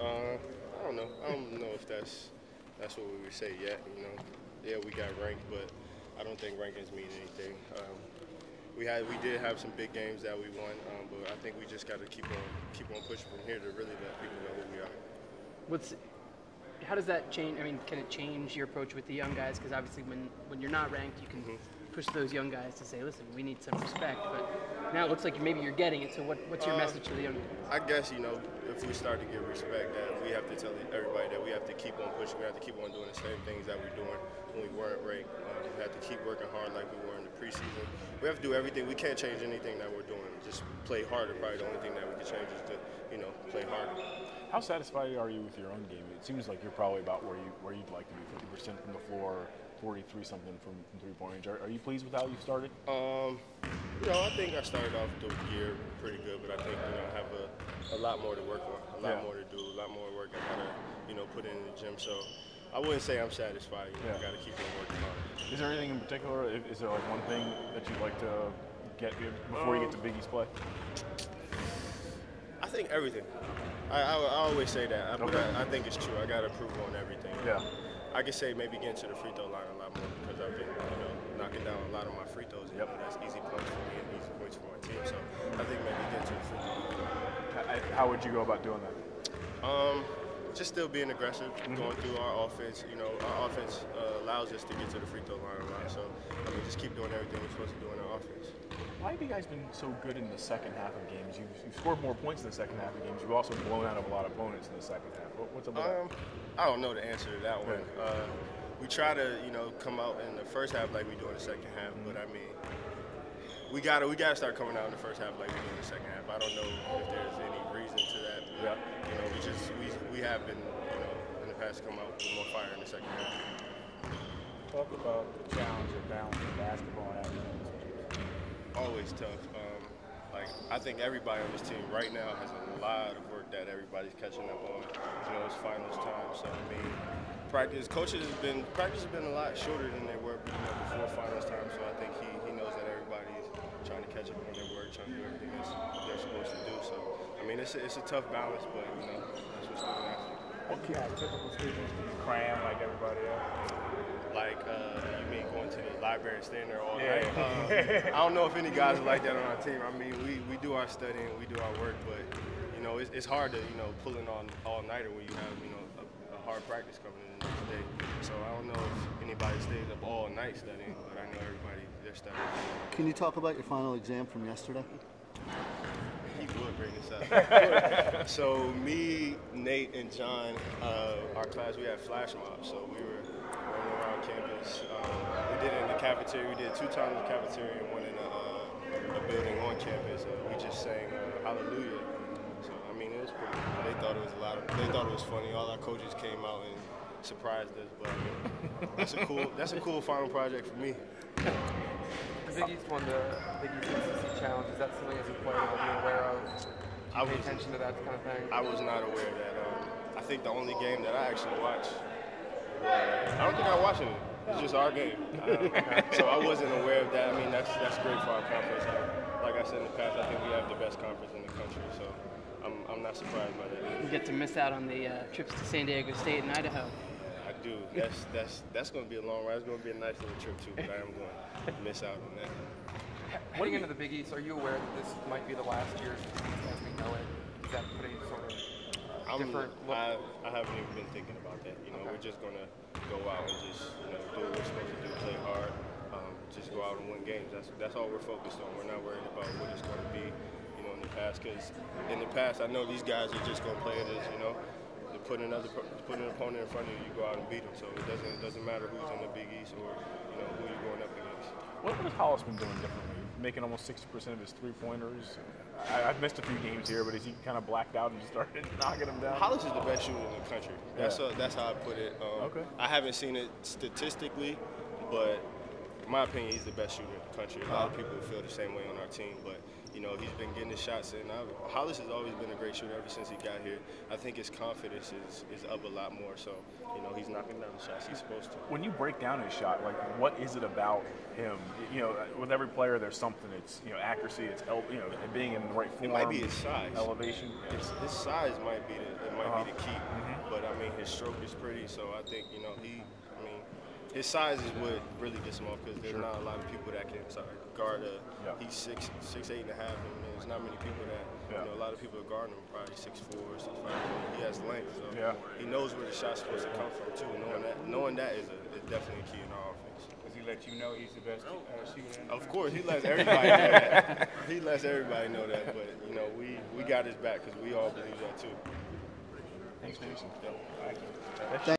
I don't know. I don't know if that's what we would say yet. You know, yeah, we got ranked, but I don't think rankings mean anything. We did have some big games that we won, but I think we just got to keep on pushing from here to really let people know who we are. How does that change? I mean, can it change your approach with the young guys? Because obviously, when you're not ranked, you can push those young guys to say, "Listen, we need some respect." But now it looks like maybe you're getting it. So what's your message to the young guys? I guess, if we start to get respect, that we have to tell everybody that we have to keep on pushing. We have to keep on doing the same things that we're doing when we weren't ranked. We have to keep working hard like we were in the preseason. We have to do everything. We can't change anything that we're doing. Just play harder. Probably the only thing that we can change is to, play harder. How satisfied are you with your own game? It seems like you're probably about where you'd like to be, 50% from the floor, 43 something from three-point range. Are you pleased with how you started? I think I started off the year pretty good, but I think I have a lot more to work on, a lot more to do, a lot more work I gotta put in the gym. So I wouldn't say I'm satisfied. I gotta keep on working hard. Is there anything in particular? Is there like one thing that you'd like to get before you get to Big East play? I think everything. I always say that, but I think it's true. I got to improve on everything. Yeah. I could say maybe getting to the free throw line a lot more because I've been, knocking down a lot of my free throws. That's easy points for me and easy points for my team. So I think maybe getting to the free throw line. How would you go about doing that? Just still being aggressive, going through our offense. Our offense allows us to get to the free throw line a lot. So just keep doing everything we're supposed to do in our offense. Why have you guys been so good in the second half of games? You've scored more points in the second half of games. You've also blown out of a lot of opponents in the second half. What's up with that? I don't know the answer to that one. We try to, come out in the first half like we do in the second half, but I mean, we gotta start coming out in the first half like we do in the second half. I don't know if there's any reason to that. But, we have been, in the past come out with more fire in the second half. Talk about the challenge of balancing basketball and athletics. Always tough. I think everybody on this team right now has a lot of work that everybody's catching up on. It's finals time, so I mean, practice has been a lot shorter than they were before finals time. So I think he knows that everybody's trying to catch up on their work, trying to do everything they're supposed to do. So I mean, it's a tough balance, but that's what's going on. What kind of typical students do you cram like everybody else? You mean going to the library and staying there all night? I don't know if any guys are like that on our team. I mean, we do our studying, we do our work, but it's hard to pull in all-nighter when you have a hard practice coming in the next day. So I don't know if anybody stays up all night studying, but I know everybody they're studying. Can you talk about your final exam from yesterday? He would bring this up. So me, Nate, and John, our class, we had flash mobs. So we were running around campus. We did it in the cafeteria. We did it 2 times in the cafeteria and one in a building on campus. We just sang Hallelujah. So I mean, it was pretty cool. They thought it was they thought it was funny. All our coaches came out and surprised us. But that's a cool final project for me. The Big East won the Big East SEC Challenge. Is that something as a player that you're aware of? Do you pay attention to that kind of thing? I was not aware of that. I think the only game that I actually watched, I don't think I watched it. It's just our game. So I wasn't aware of that. I mean, that's great for our conference. Like I said in the past, I think we have the best conference in the country. So I'm not surprised by that. You get to miss out on the trips to San Diego State and Idaho. I do. That's going to be a long ride. It's going to be a nice little trip too, but I am going to miss out on that. Heading into the Big East, are you aware that this might be the last year as we know it? Is that putting sort of different look? I haven't even been thinking about that. We're just going to go out and just do what we're supposed to do, play hard, just go out and win games. That's all we're focused on. We're not worried about what it's going to be, in the past. Because in the past, I know these guys are just going to play it as, to put an opponent in front of you, you go out and beat them. So it doesn't matter who's in the Big East or who you're going up against. What has Hollis been doing differently? Making almost 60% of his three-pointers. I've missed a few games here, but has he kind of blacked out and started knocking them down? Hollis is the best shooter in the country. That's how I put it. Okay. I haven't seen it statistically, but in my opinion, he's the best shooter in the country. A lot of people feel the same way on our team, but he's been getting his shots in. Hollis has always been a great shooter ever since he got here. I think his confidence is up a lot more, so he's knocking down the shots he's supposed to. When you break down his shot, what is it about him? With every player, there's something. It's accuracy. It's being in the right form. It might be his size. Elevation. His size might be might be the key. But I mean, his stroke is pretty, so I think his size is what really gets him off because there's not a lot of people that can guard a. He's 6'8.5", and there's not many people that. A lot of people are guarding him probably 6'4", 6'5". He has length, so he knows where the shot's supposed to come from too. Knowing that is definitely a key in our offense. Does he let you know he's the best shooter? Of course, he lets everybody know that. He lets everybody know that, but we got his back because we all believe that too. Thanks, Jason. Thank you.